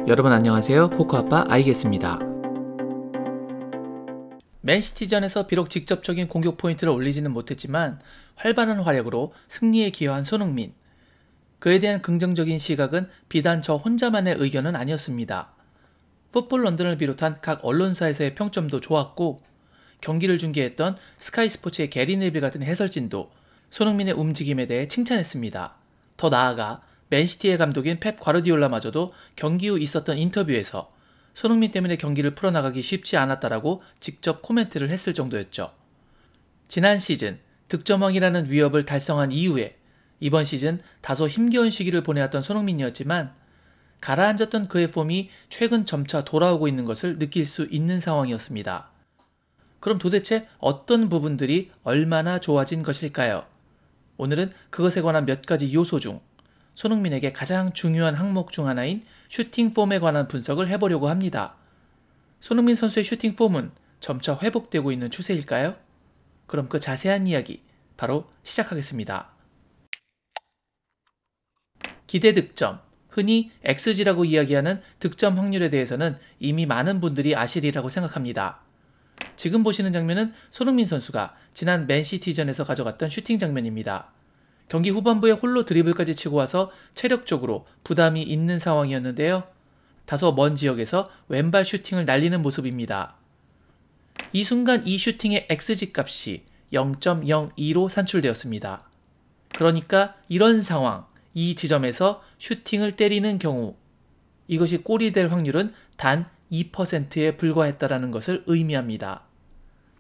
여러분 안녕하세요. 코코아빠 아이겠습니다. 맨시티전에서 비록 직접적인 공격 포인트를 올리지는 못했지만 활발한 활약으로 승리에 기여한 손흥민. 그에 대한 긍정적인 시각은 비단 저 혼자만의 의견은 아니었습니다. 풋볼 런던을 비롯한 각 언론사에서의 평점도 좋았고, 경기를 중계했던 스카이 스포츠의 게리 네빌 같은 해설진도 손흥민의 움직임에 대해 칭찬했습니다. 더 나아가 맨시티의 감독인 펩 과르디올라마저도 경기 후 있었던 인터뷰에서 손흥민 때문에 경기를 풀어나가기 쉽지 않았다라고 직접 코멘트를 했을 정도였죠. 지난 시즌 득점왕이라는 위협을 달성한 이후에 이번 시즌 다소 힘겨운 시기를 보내왔던 손흥민이었지만 가라앉았던 그의 폼이 최근 점차 돌아오고 있는 것을 느낄 수 있는 상황이었습니다. 그럼 도대체 어떤 부분들이 얼마나 좋아진 것일까요? 오늘은 그것에 관한 몇 가지 요소 중 손흥민에게 가장 중요한 항목 중 하나인 슈팅 폼에 관한 분석을 해보려고 합니다. 손흥민 선수의 슈팅 폼은 점차 회복되고 있는 추세일까요? 그럼 그 자세한 이야기 바로 시작하겠습니다. 기대 득점, 흔히 XG라고 이야기하는 득점 확률에 대해서는 이미 많은 분들이 아시리라고 생각합니다. 지금 보시는 장면은 손흥민 선수가 지난 맨시티전에서 가져갔던 슈팅 장면입니다. 경기 후반부에 홀로 드리블까지 치고 와서 체력적으로 부담이 있는 상황이었는데요. 다소 먼 지역에서 왼발 슈팅을 날리는 모습입니다. 이 순간 이 슈팅의 XG 값이 0.02로 산출되었습니다. 그러니까 이런 상황, 이 지점에서 슈팅을 때리는 경우 이것이 골이 될 확률은 단 2%에 불과했다는 것을 의미합니다.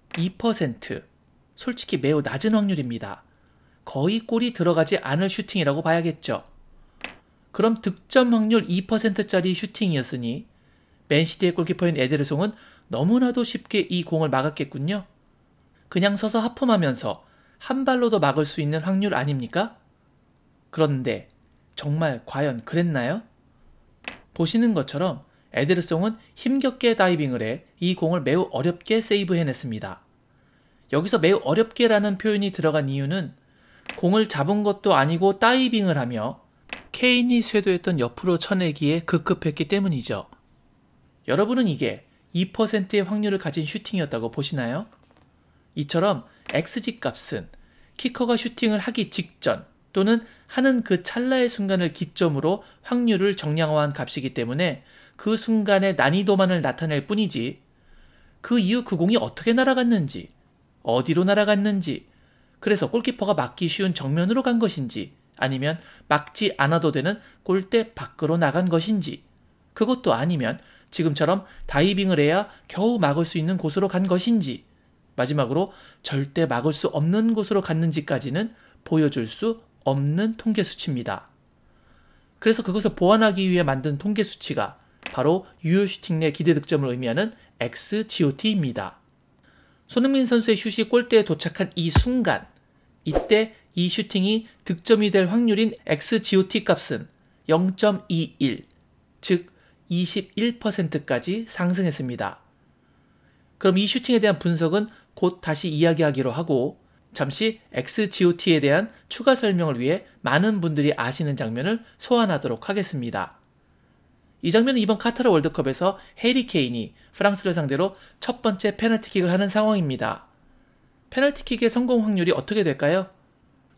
2%, 솔직히 매우 낮은 확률입니다. 거의 골이 들어가지 않을 슈팅이라고 봐야겠죠. 그럼 득점 확률 2%짜리 슈팅이었으니 맨시티의 골키퍼인 에데르송은 너무나도 쉽게 이 공을 막았겠군요. 그냥 서서 하품하면서 한 발로도 막을 수 있는 확률 아닙니까? 그런데 정말 과연 그랬나요? 보시는 것처럼 에데르송은 힘겹게 다이빙을 해 이 공을 매우 어렵게 세이브해냈습니다. 여기서 매우 어렵게라는 표현이 들어간 이유는 공을 잡은 것도 아니고 다이빙을 하며 케인이 쇄도했던 옆으로 쳐내기에 급급했기 때문이죠. 여러분은 이게 2%의 확률을 가진 슈팅이었다고 보시나요? 이처럼 XG 값은 키커가 슈팅을 하기 직전 또는 하는 그 찰나의 순간을 기점으로 확률을 정량화한 값이기 때문에 그 순간의 난이도만을 나타낼 뿐이지 그 이후 그 공이 어떻게 날아갔는지, 어디로 날아갔는지, 그래서 골키퍼가 막기 쉬운 정면으로 간 것인지 아니면 막지 않아도 되는 골대 밖으로 나간 것인지, 그것도 아니면 지금처럼 다이빙을 해야 겨우 막을 수 있는 곳으로 간 것인지, 마지막으로 절대 막을 수 없는 곳으로 갔는지까지는 보여줄 수 없는 통계 수치입니다. 그래서 그것을 보완하기 위해 만든 통계 수치가 바로 유효 슈팅 내 기대 득점을 의미하는 XGOT입니다. 손흥민 선수의 슛이 골대에 도착한 이 순간, 이때 이 슈팅이 득점이 될 확률인 XGOT 값은 0.21, 즉 21%까지 상승했습니다. 그럼 이 슈팅에 대한 분석은 곧 다시 이야기하기로 하고 잠시 XGOT에 대한 추가 설명을 위해 많은 분들이 아시는 장면을 소환하도록 하겠습니다. 이 장면은 이번 카타르 월드컵에서 해리 케인이 프랑스를 상대로 첫 번째 페널티킥을 하는 상황입니다. 페널티킥의 성공 확률이 어떻게 될까요?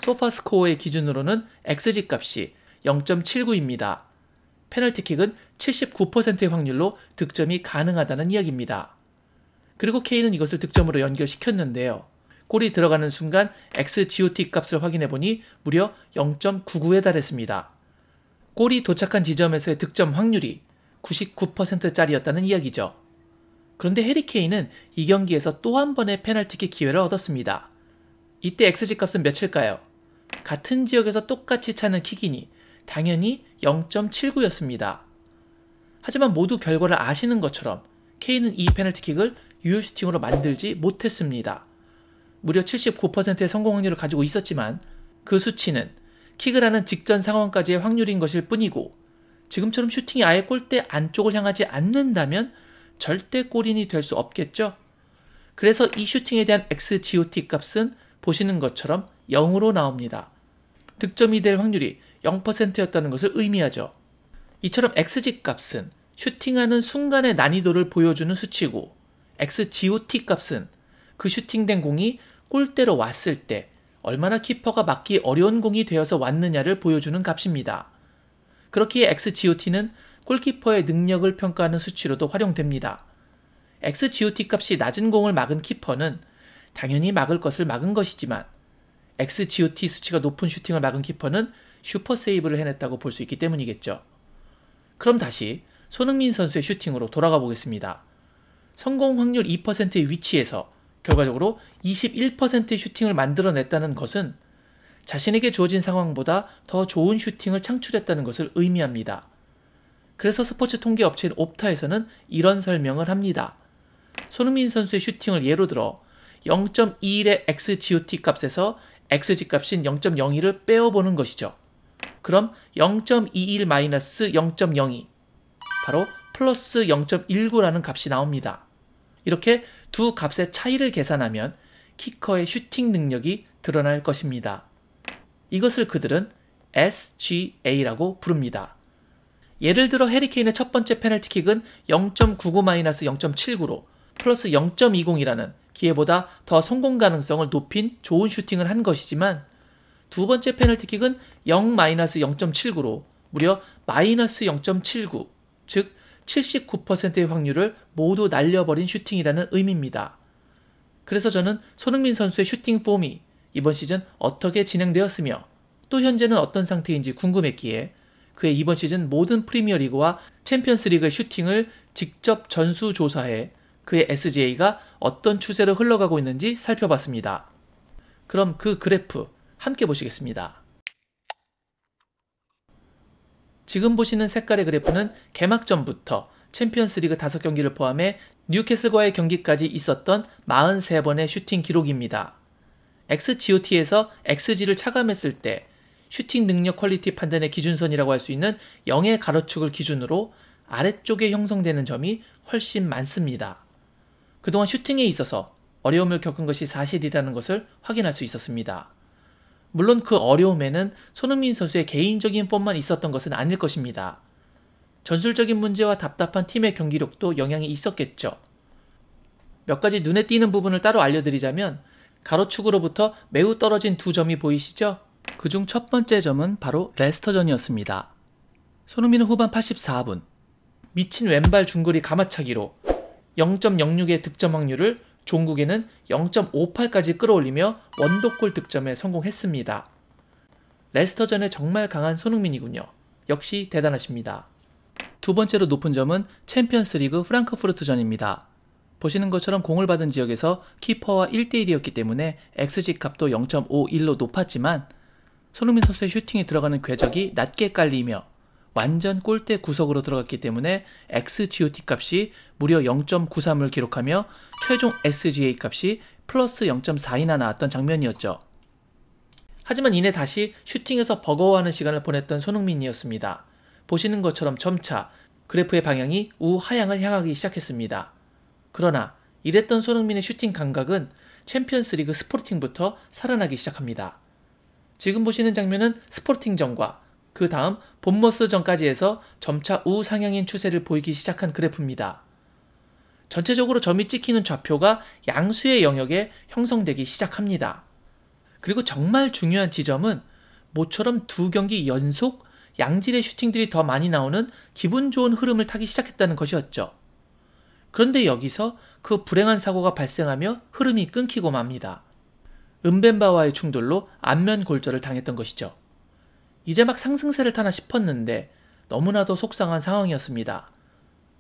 소파스코어의 기준으로는 XG 값이 0.79입니다. 페널티킥은 79%의 확률로 득점이 가능하다는 이야기입니다. 그리고 케인은 이것을 득점으로 연결시켰는데요. 골이 들어가는 순간 XGOT 값을 확인해보니 무려 0.99에 달했습니다. 골이 도착한 지점에서의 득점 확률이 99%짜리였다는 이야기죠. 그런데 해리 케인은 이 경기에서 또 한 번의 페널티킥 기회를 얻었습니다. 이때 XG 값은 몇일까요? 같은 지역에서 똑같이 차는 킥이니 당연히 0.79였습니다. 하지만 모두 결과를 아시는 것처럼 케인은 이 페널티킥을 유효 슈팅으로 만들지 못했습니다. 무려 79%의 성공 확률을 가지고 있었지만 그 수치는 킥을 하는 직전 상황까지의 확률인 것일 뿐이고 지금처럼 슈팅이 아예 골대 안쪽을 향하지 않는다면 절대 골인이 될 수 없겠죠. 그래서 이 슈팅에 대한 XGOT 값은 보시는 것처럼 0으로 나옵니다. 득점이 될 확률이 0%였다는 것을 의미하죠. 이처럼 XG 값은 슈팅하는 순간의 난이도를 보여주는 수치고 XGOT 값은 그 슈팅된 공이 골대로 왔을 때 얼마나 키퍼가 막기 어려운 공이 되어서 왔느냐를 보여주는 값입니다. 그렇기에 XGOT는 골키퍼의 능력을 평가하는 수치로도 활용됩니다. XGOT 값이 낮은 공을 막은 키퍼는 당연히 막을 것을 막은 것이지만 XGOT 수치가 높은 슈팅을 막은 키퍼는 슈퍼 세이브를 해냈다고 볼 수 있기 때문이겠죠. 그럼 다시 손흥민 선수의 슈팅으로 돌아가 보겠습니다. 성공 확률 2%의 위치에서 결과적으로 21%의 슈팅을 만들어냈다는 것은 자신에게 주어진 상황보다 더 좋은 슈팅을 창출했다는 것을 의미합니다. 그래서 스포츠 통계 업체인 옵타에서는 이런 설명을 합니다. 손흥민 선수의 슈팅을 예로 들어 0.21의 XGOT 값에서 XG 값인 0.02를 빼어보는 것이죠. 그럼 0.21-0.02 바로 플러스 0.19라는 값이 나옵니다. 이렇게 두 값의 차이를 계산하면 키커의 슈팅 능력이 드러날 것입니다. 이것을 그들은 SGA라고 부릅니다. 예를 들어 해리케인의 첫 번째 페널티킥은 0.99-0.79로 플러스 0.20이라는 기회보다 더 성공 가능성을 높인 좋은 슈팅을 한 것이지만 두 번째 페널티킥은 0-0.79로 무려 마이너스 0.79, 즉 79%의 확률을 모두 날려버린 슈팅이라는 의미입니다. 그래서 저는 손흥민 선수의 슈팅 폼이 이번 시즌 어떻게 진행되었으며 또 현재는 어떤 상태인지 궁금했기에 그의 이번 시즌 모든 프리미어리그와 챔피언스리그의 슈팅을 직접 전수조사해 그의 SGA가 어떤 추세로 흘러가고 있는지 살펴봤습니다. 그럼 그 그래프 함께 보시겠습니다. 지금 보시는 색깔의 그래프는 개막전부터 챔피언스리그 5경기를 포함해 뉴캐슬과의 경기까지 있었던 43번의 슈팅 기록입니다. XGOT에서 XG를 차감했을 때 슈팅 능력 퀄리티 판단의 기준선이라고 할 수 있는 0의 가로축을 기준으로 아래쪽에 형성되는 점이 훨씬 많습니다. 그동안 슈팅에 있어서 어려움을 겪은 것이 사실이라는 것을 확인할 수 있었습니다. 물론 그 어려움에는 손흥민 선수의 개인적인 폼만 있었던 것은 아닐 것입니다. 전술적인 문제와 답답한 팀의 경기력도 영향이 있었겠죠. 몇 가지 눈에 띄는 부분을 따로 알려드리자면 가로축으로부터 매우 떨어진 두 점이 보이시죠? 그중 첫 번째 점은 바로 레스터전이었습니다. 손흥민은 후반 84분 미친 왼발 중거리 가마차기로 0.06의 득점 확률을 종국에는 0.58까지 끌어올리며 원더골 득점에 성공했습니다. 레스터전에 정말 강한 손흥민이군요. 역시 대단하십니다. 두 번째로 높은 점은 챔피언스리그 프랑크푸르트전입니다. 보시는 것처럼 공을 받은 지역에서 키퍼와 1대1이었기 때문에 XG 값도 0.51로 높았지만 손흥민 선수의 슈팅이 들어가는 궤적이 낮게 깔리며 완전 골대 구석으로 들어갔기 때문에 XGOT 값이 무려 0.93을 기록하며 최종 SGA 값이 플러스 0.4이나 나왔던 장면이었죠. 하지만 이내 다시 슈팅에서 버거워하는 시간을 보냈던 손흥민이었습니다. 보시는 것처럼 점차 그래프의 방향이 우하향을 향하기 시작했습니다. 그러나 이랬던 손흥민의 슈팅 감각은 챔피언스리그 스포팅부터 살아나기 시작합니다. 지금 보시는 장면은 스포팅전과 그 다음 본머스전까지 해서 점차 우상향인 추세를 보이기 시작한 그래프입니다. 전체적으로 점이 찍히는 좌표가 양수의 영역에 형성되기 시작합니다. 그리고 정말 중요한 지점은 모처럼 두 경기 연속 양질의 슈팅들이 더 많이 나오는 기분 좋은 흐름을 타기 시작했다는 것이었죠. 그런데 여기서 그 불행한 사고가 발생하며 흐름이 끊기고 맙니다. 은벤바와의 충돌로 안면 골절을 당했던 것이죠. 이제 막 상승세를 타나 싶었는데 너무나도 속상한 상황이었습니다.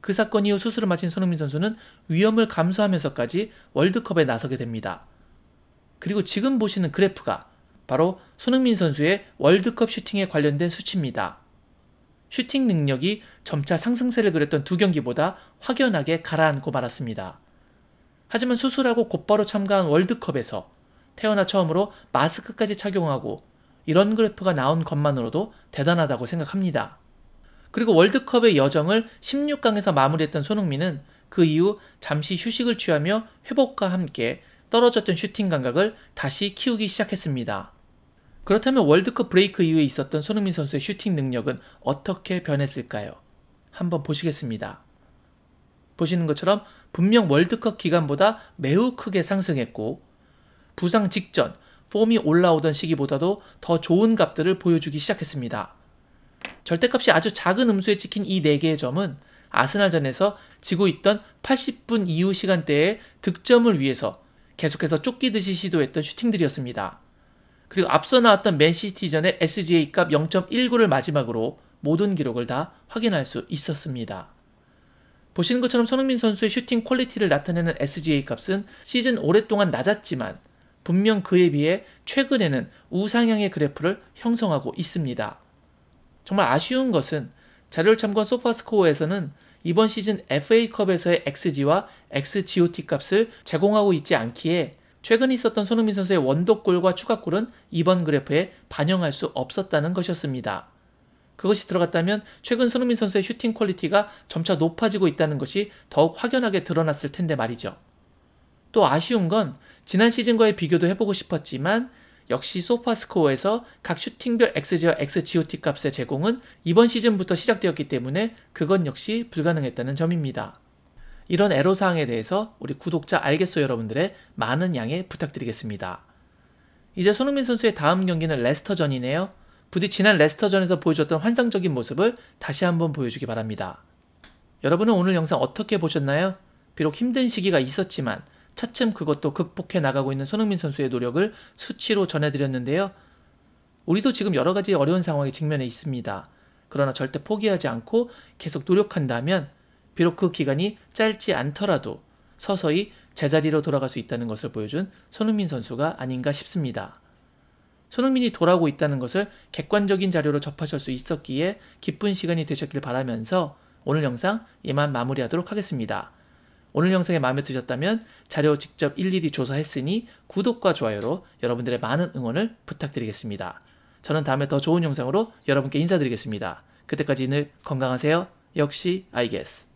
그 사건 이후 수술을 마친 손흥민 선수는 위험을 감수하면서까지 월드컵에 나서게 됩니다. 그리고 지금 보시는 그래프가 바로 손흥민 선수의 월드컵 슈팅에 관련된 수치입니다. 슈팅 능력이 점차 상승세를 그렸던 두 경기보다 확연하게 가라앉고 말았습니다. 하지만 수술하고 곧바로 참가한 월드컵에서 태어나 처음으로 마스크까지 착용하고 이런 그래프가 나온 것만으로도 대단하다고 생각합니다. 그리고 월드컵의 여정을 16강에서 마무리했던 손흥민은 그 이후 잠시 휴식을 취하며 회복과 함께 떨어졌던 슈팅 감각을 다시 키우기 시작했습니다. 그렇다면 월드컵 브레이크 이후에 있었던 손흥민 선수의 슈팅 능력은 어떻게 변했을까요? 한번 보시겠습니다. 보시는 것처럼 분명 월드컵 기간보다 매우 크게 상승했고 부상 직전 폼이 올라오던 시기보다도 더 좋은 값들을 보여주기 시작했습니다. 절대값이 아주 작은 음수에 찍힌 이 4개의 점은 아스날전에서 지고 있던 80분 이후 시간대에 득점을 위해서 계속해서 쫓기듯이 시도했던 슈팅들이었습니다. 그리고 앞서 나왔던 맨시티전의 SGA 값 0.19를 마지막으로 모든 기록을 다 확인할 수 있었습니다. 보시는 것처럼 손흥민 선수의 슈팅 퀄리티를 나타내는 SGA 값은 시즌 오랫동안 낮았지만 분명 그에 비해 최근에는 우상향의 그래프를 형성하고 있습니다. 정말 아쉬운 것은 자료를 참고한 소파스코어에서는 이번 시즌 FA컵에서의 XG와 XGOT 값을 제공하고 있지 않기에 최근 있었던 손흥민 선수의 원더골과 추가골은 이번 그래프에 반영할 수 없었다는 것이었습니다. 그것이 들어갔다면 최근 손흥민 선수의 슈팅 퀄리티가 점차 높아지고 있다는 것이 더욱 확연하게 드러났을 텐데 말이죠. 또 아쉬운 건 지난 시즌과의 비교도 해보고 싶었지만 역시 소파스코어에서 각 슈팅별 XG와 XGOT 값의 제공은 이번 시즌부터 시작되었기 때문에 그건 역시 불가능했다는 점입니다. 이런 애로사항에 대해서 우리 구독자 알겠소 여러분들의 많은 양해 부탁드리겠습니다. 이제 손흥민 선수의 다음 경기는 레스터전이네요. 부디 지난 레스터전에서 보여줬던 환상적인 모습을 다시 한번 보여주기 바랍니다. 여러분은 오늘 영상 어떻게 보셨나요? 비록 힘든 시기가 있었지만 차츰 그것도 극복해 나가고 있는 손흥민 선수의 노력을 수치로 전해드렸는데요. 우리도 지금 여러가지 어려운 상황에 직면해 있습니다. 그러나 절대 포기하지 않고 계속 노력한다면 비록 그 기간이 짧지 않더라도 서서히 제자리로 돌아갈 수 있다는 것을 보여준 손흥민 선수가 아닌가 싶습니다. 손흥민이 돌아오고 있다는 것을 객관적인 자료로 접하실 수 있었기에 기쁜 시간이 되셨길 바라면서 오늘 영상 이만 마무리하도록 하겠습니다. 오늘 영상이 마음에 드셨다면 자료 직접 일일이 조사했으니 구독과 좋아요로 여러분들의 많은 응원을 부탁드리겠습니다. 저는 다음에 더 좋은 영상으로 여러분께 인사드리겠습니다. 그때까지 늘 건강하세요. 역시 I guess.